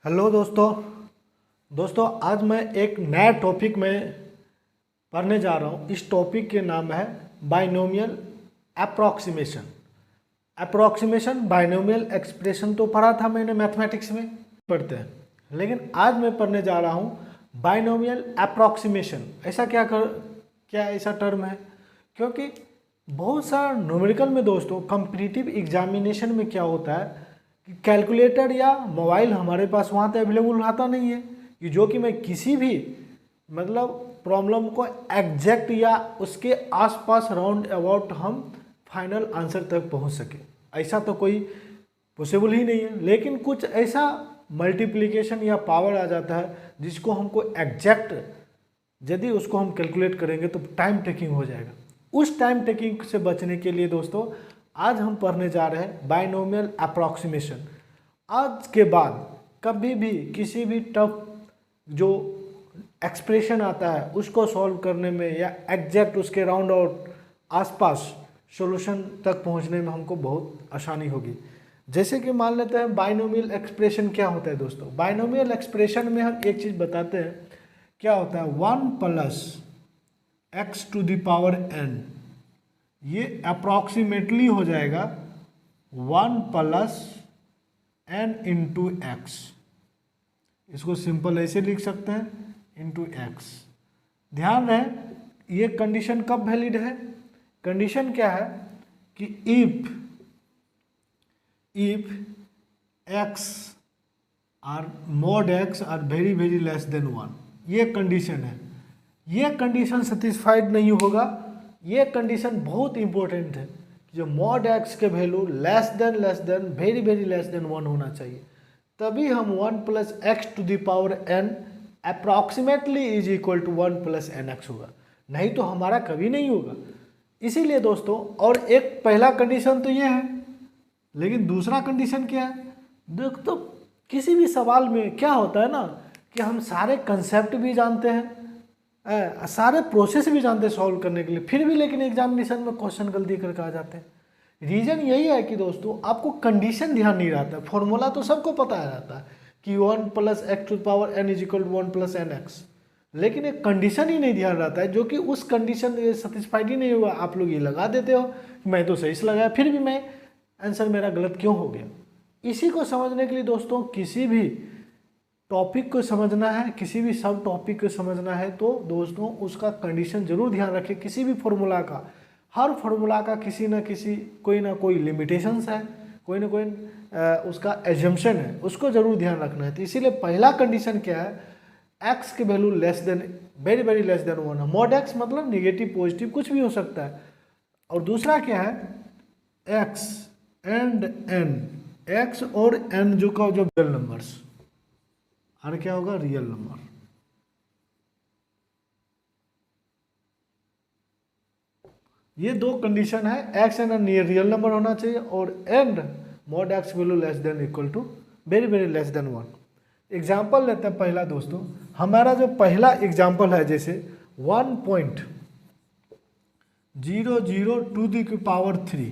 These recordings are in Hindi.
हेलो दोस्तों आज मैं एक नया टॉपिक में पढ़ने जा रहा हूँ। इस टॉपिक के नाम है बाइनोमियल अप्रॉक्सीमेशन। बाइनोमियल एक्सप्रेशन तो पढ़ा था मैंने मैथमेटिक्स में, पढ़ते हैं, लेकिन आज मैं पढ़ने जा रहा हूँ बाइनोमियल अप्रॉक्सीमेशन। क्या ऐसा टर्म है? क्योंकि बहुत सारा न्यूमेरिकल में दोस्तों कॉम्पिटिटिव एग्जामिनेशन में क्या होता है कि कैलकुलेटर या मोबाइल हमारे पास वहाँ पे अवेलेबल रहता नहीं है कि जो कि मैं किसी भी मतलब प्रॉब्लम को एग्जैक्ट या उसके आसपास राउंड अबाउट हम फाइनल आंसर तक पहुँच सके। ऐसा तो कोई पॉसिबल ही नहीं है। लेकिन कुछ ऐसा मल्टीप्लिकेशन या पावर आ जाता है जिसको हमको एग्जैक्ट यदि उसको हम कैलकुलेट करेंगे तो टाइम टेकिंग हो जाएगा। उस टाइम टेकिंग से बचने के लिए दोस्तों आज हम पढ़ने जा रहे हैं बाइनोमियल अप्रॉक्सीमेशन। आज के बाद कभी भी किसी भी टफ जो एक्सप्रेशन आता है उसको सॉल्व करने में या एग्जैक्ट उसके राउंड आउट आसपास सॉल्यूशन तक पहुंचने में हमको बहुत आसानी होगी। जैसे कि मान लेते हैं बाइनोमियल एक्सप्रेशन क्या होता है दोस्तों। बाइनोमियल एक्सप्रेशन में हम एक चीज़ बताते हैं, क्या होता है 1 plus x to the power n, ये अप्रॉक्सीमेटली हो जाएगा 1 प्लस n इंटू एक्स। इसको सिंपल ऐसे लिख सकते हैं इंटू एक्स। ध्यान रहे ये कंडीशन कब वैलिड है? कंडीशन क्या है कि if x or mod x are very very less than 1, ये कंडीशन है। ये कंडीशन सेटिस्फाइड नहीं होगा। ये कंडीशन बहुत इंपॉर्टेंट है कि जो मॉड एक्स के value less than very very less than 1 होना चाहिए, तभी हम 1 plus x to the power n approximately is equal to 1 plus n x होगा, नहीं तो हमारा कभी नहीं होगा। इसीलिए दोस्तों, और एक पहला कंडीशन तो ये है, लेकिन दूसरा कंडीशन क्या है दोस्तों? किसी भी सवाल में क्या होता है ना कि हम सारे कंसेप्ट भी जानते हैं, सारे प्रोसेस भी जानते हैं सॉल्व करने के लिए, फिर भी लेकिन एग्जामिनेशन में क्वेश्चन गलती करके आ जाते हैं। रीज़न यही है कि दोस्तों आपको कंडीशन ध्यान नहीं रहता है। फॉर्मूला तो सबको पता रहता है कि 1 plus x to power n is equal to 1 plus n x, लेकिन एक कंडीशन ही नहीं ध्यान रहता है, जो कि उस कंडीशन सेटिस्फाइड ही नहीं हुआ। आप लोग ये लगा देते हो, मैं तो सही से लगाया फिर भी मैं आंसर मेरा गलत क्यों हो गया। इसी को समझने के लिए दोस्तों किसी भी टॉपिक को समझना है, किसी भी सब टॉपिक को समझना है, तो दोस्तों उसका कंडीशन जरूर ध्यान रखें। किसी भी फॉर्मूला का, हर फॉर्मूला का किसी न किसी कोई ना कोई लिमिटेशंस है, कोई ना कोई उसका एजम्पशन है, उसको जरूर ध्यान रखना है। तो इसीलिए पहला कंडीशन क्या है, एक्स के value less than very very less than 1 है। मॉड एक्स मतलब निगेटिव पॉजिटिव कुछ भी हो सकता है। और दूसरा क्या है, एक्स एंड एन, एक्स और एन जो रियल नंबर्स, और क्या होगा रियल नंबर। ये दो कंडीशन है, x and n real number होना चाहिए और and mod x value less than equal to very very less than 1। Example लेते हैं पहला दोस्तों। हमारा जो पहला एग्जाम्पल है, जैसे 1.00 टू द पावर 3,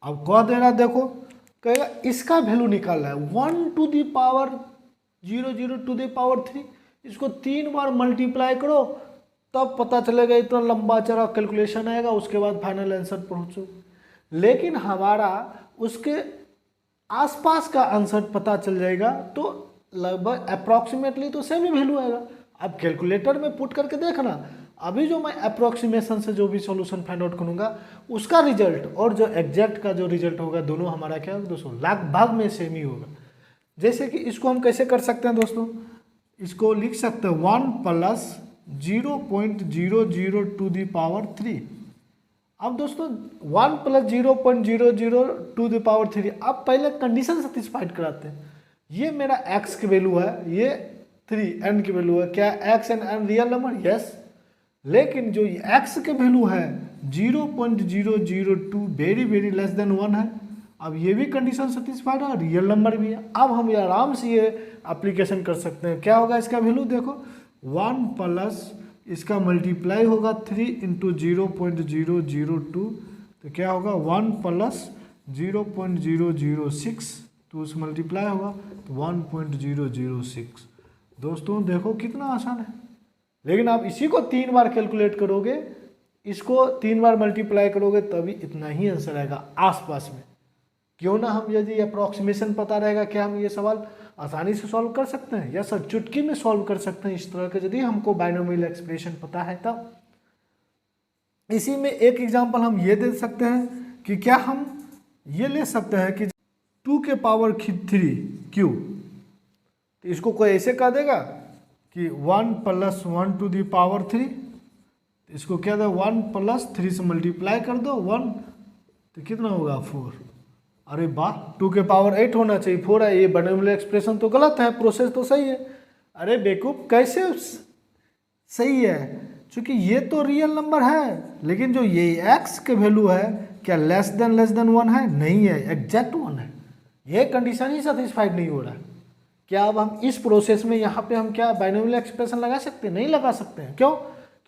अब कह दे रहा देखो, कहेगा इसका वैल्यू निकालना है 1 to the power 00 to the power 3, इसको 3 बार मल्टीप्लाई करो तब पता चलेगा, इतना लंबा चौड़ा कैलकुलेशन आएगा, उसके बाद फाइनल आंसर पहुँचो। लेकिन हमारा उसके आसपास का आंसर पता चल जाएगा, तो लगभग अप्रॉक्सीमेटली तो सेम ही वैल्यू आएगा। अब कैलकुलेटर में पुट करके देखना, अभी जो मैं अप्रॉक्सीमेशन से जो भी सॉल्यूशन फाइंड आउट करूँगा उसका रिजल्ट और जो एग्जैक्ट का जो रिजल्ट होगा, दोनों हमारा क्या होगा दोस्तों, लगभग में सेम ही होगा। जैसे कि इसको हम कैसे कर सकते हैं दोस्तों, इसको लिख सकते हैं 1 प्लस 0.00 टू द पावर 3। अब दोस्तों 1 प्लस 0.00 टू द पावर 3, अब पहले कंडीशन सेटिस्फाइड कराते हैं। ये मेरा x की वैल्यू है, ये 3 n की वैल्यू है। क्या x and n real number? Yes. लेकिन जो x के वैल्यू है 0.002 वेरी वेरी लेस देन 1 है। अब ये भी कंडीशन सेटिस्फाइड है, रियल नंबर भी है। अब हम ये आराम से ये एप्लीकेशन कर सकते हैं। क्या होगा इसका वैल्यू देखो, 1 प्लस इसका मल्टीप्लाई होगा 3 इंटू 0.002, तो क्या होगा 1 प्लस 0.006, 2 से मल्टीप्लाई होगा तो 1.006। दोस्तों देखो कितना आसान है, लेकिन आप इसी को 3 बार कैलकुलेट करोगे, इसको 3 बार मल्टीप्लाई करोगे तभी इतना ही आंसर आएगा आसपास में। क्यों ना हम, यदि अप्रॉक्सीमेशन पता रहेगा क्या हम ये सवाल आसानी से सॉल्व कर सकते हैं, या सर चुटकी में सॉल्व कर सकते हैं इस तरह के, यदि हमको बाइनोमियल एक्सप्रेशन पता है तब। इसी में एक एग्जांपल हम ये दे सकते हैं कि क्या हम ये ले सकते हैं कि 2 के पावर 3 क्यू, तो इसको कोई ऐसे कह देगा कि 1 + 1 टू द पावर 3, इसको क्या था 1 + 3 से मल्टीप्लाई कर दो 1, तो कितना होगा 4। अरे वाह, 2 के पावर 8 होना चाहिए, 4 है, ये बाइनोमियल एक्सप्रेशन तो गलत है, प्रोसेस तो सही है। अरे बेवकूफ, कैसे सही है? क्योंकि ये तो रियल नंबर है, लेकिन जो ये x के वैल्यू है क्या लेस देन 1 है? नहीं है, एग्जैक्ट 1 है। ये कंडीशन ही सेटिस्फाइड नहीं हो रहा है। क्या अब हम इस प्रोसेस में यहाँ पे हम क्या बाइनोमियल एक्सप्रेशन लगा सकते हैं? नहीं लगा सकते हैं। क्यों?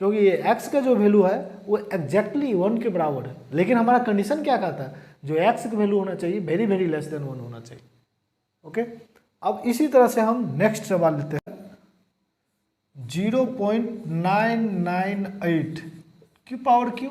क्योंकि ये x का जो वैल्यू है वो एग्जैक्टली 1 के बराबर है, लेकिन हमारा कंडीशन क्या कहता है, जो x का वैल्यू होना चाहिए वेरी वेरी लेस देन 1 होना चाहिए। ओके, अब इसी तरह से हम नेक्स्ट सवाल लेते हैं 0.998 की पावर क्यू।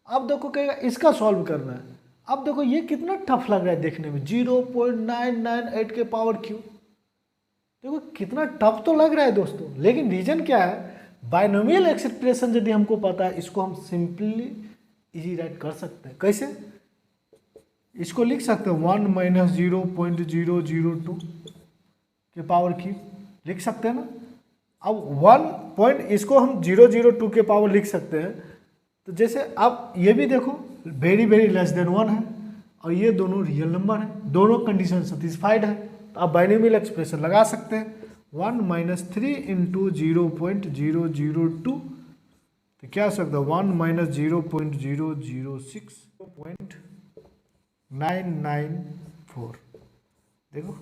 अब देखो कहेगा इसका सॉल्व करना है। अब देखो ये कितना टफ लग रहा है देखने में, 0.998 के पावर क्यू। देखो कितना टफ तो लग रहा है दोस्तों, लेकिन रीजन क्या है, बाइनोमियल एक्सप्रेशन यदि हमको पता है, इसको हम सिंपली इजी राइट कर सकते हैं। कैसे? इसको लिख सकते हैं 1 - 0.002 के पावर क्यू, लिख सकते हैं ना। अब 1 पॉइंट इसको हम 002 के पावर लिख सकते हैं। तो जैसे अब ये भी देखो वेरी वेरी लेस देन 1 है, और ये दोनों रियल नंबर है, दोनों कंडीशन सेटिस्फाइड है, तो आप बाइनोमियल एक्सप्रेशन लगा सकते हैं। 1 - 3 × 0.002, तो क्या हो सकता है 1 - 0.006 0.994। देखो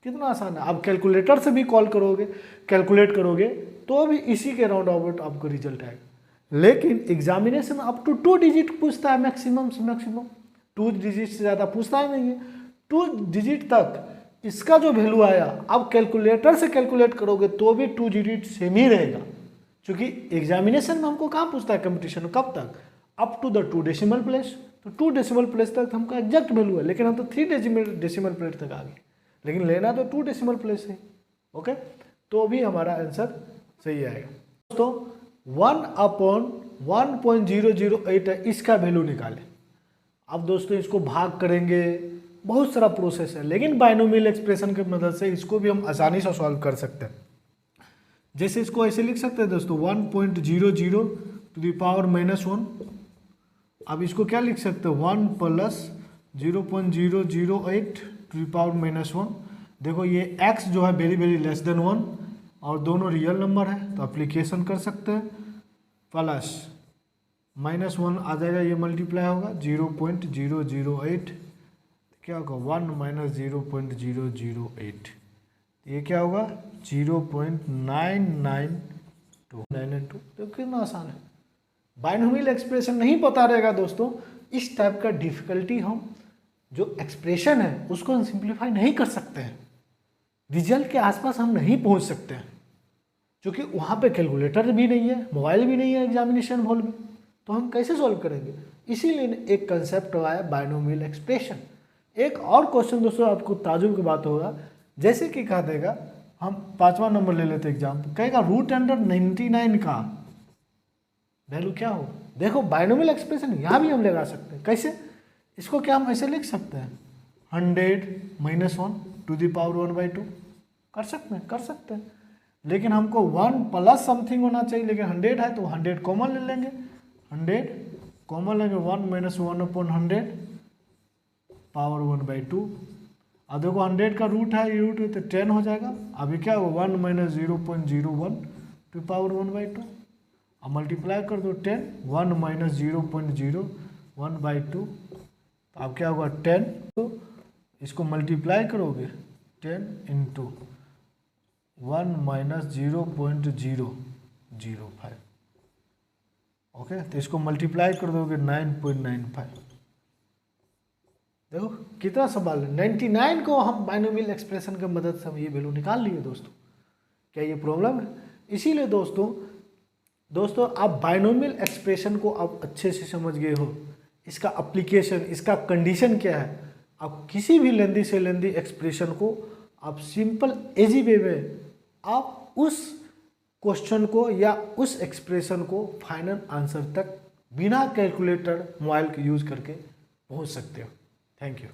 कितना आसान है। आप कैलकुलेटर से भी कैलकुलेट करोगे तो भी इसी के राउंड अबाउट आपको रिजल्ट आएगा। लेकिन एग्जामिनेशन अप टू 2 डिजिट पूछता है, मैक्सिमम से मैक्सिमम 2 डिजिट से ज़्यादा पूछता ही नहीं है। 2 डिजिट तक इसका जो वैल्यू आया, आप कैलकुलेटर से कैलकुलेट करोगे तो भी 2 डिजिट सेम ही रहेगा, क्योंकि एग्जामिनेशन में हमको कहाँ पूछता है कंपटीशन, कब तक, up to the 2 decimal place. तो 2 डेसिमल प्लेस तक हमका एग्जैक्ट वैल्यू है, लेकिन हम तो 3 डेसिमल प्लेस तक आ गए, लेकिन लेना तो 2 डेसिमल प्लेस है। ओके, तो भी हमारा आंसर सही आएगा। दोस्तों 1/1.008 है, इसका वैल्यू निकालें। अब दोस्तों इसको भाग करेंगे, बहुत सारा प्रोसेस है, लेकिन बाइनोमियल एक्सप्रेशन की मदद से इसको भी हम आसानी से सॉल्व कर सकते हैं। जैसे इसको ऐसे लिख सकते हैं दोस्तों 1.00 टू द पावर -1। अब इसको क्या लिख सकते हैं 1 + 0.008 टू द पावर -1। देखो ये x जो है वेरी वेरी लेस देन 1, और दोनों रियल नंबर है, तो एप्लीकेशन कर सकते हैं। प्लस -1 आ जाएगा, ये मल्टीप्लाई होगा 0.008, क्या होगा 1 - 0.008, ये क्या होगा 0.992। तो कितना आसान है। बाइनोमियल एक्सप्रेशन नहीं पता रहेगा दोस्तों, इस टाइप का डिफिकल्टी हम जो एक्सप्रेशन है उसको हम सिंप्लीफाई नहीं कर सकते हैं, रिजल्ट के आसपास हम नहीं पहुंच सकते हैं, क्योंकि वहाँ पे कैलकुलेटर भी नहीं है, मोबाइल भी नहीं है एग्जामिनेशन हॉल में, तो हम कैसे सॉल्व करेंगे। इसीलिए एक कंसेप्ट आया बाइनोमियल एक्सप्रेशन। एक और क्वेश्चन दोस्तों आपको ताजुब की बात होगा, जैसे कि कहा देगा, हम 5वां नंबर ले लेते एग्जाम्पल, कहेगा √99 का वैल्यू क्या हो। देखो बाइनोमियल एक्सप्रेशन यहाँ भी हम लगा सकते हैं। कैसे? इसको क्या हम ऐसे लिख सकते हैं 100 - 1 टू द पावर 1/2, कर सकते हैं, लेकिन हमको 1 + समथिंग होना चाहिए, लेकिन 100 है तो 100 कॉमन ले लेंगे, 100 कॉमन लेंगे, 1 - 1/100 पावर 1/2। अब देखो 100 का रूट है, ये रूट है तो 10 हो जाएगा। अभी क्या होगा 1 - 0.01 टू पावर 1/2, अब मल्टीप्लाई कर दो 10, 1 - 0.01/2, तो अब क्या होगा 10। तो इसको मल्टीप्लाई करोगे 10 × 1 - 0.005। ओके, तो इसको मल्टीप्लाई कर दोगे 9.95। देखो कितना सवाल है, 99 को हम बाइनोमियल एक्सप्रेशन की मदद से हम ये वैल्यू निकाल लिए दोस्तों। क्या ये प्रॉब्लम है? इसीलिए दोस्तों आप बाइनोमियल एक्सप्रेशन को आप अच्छे से समझ गए हो, इसका एप्लीकेशन, इसका कंडीशन क्या है, आप किसी भी लेंदी से लेंदी एक्सप्रेशन को आप सिंपल इजी वे में आप उस क्वेश्चन को या उस एक्सप्रेशन को फाइनल आंसर तक बिना कैलकुलेटर मोबाइल के यूज करके पहुंच सकते हो। Thank you.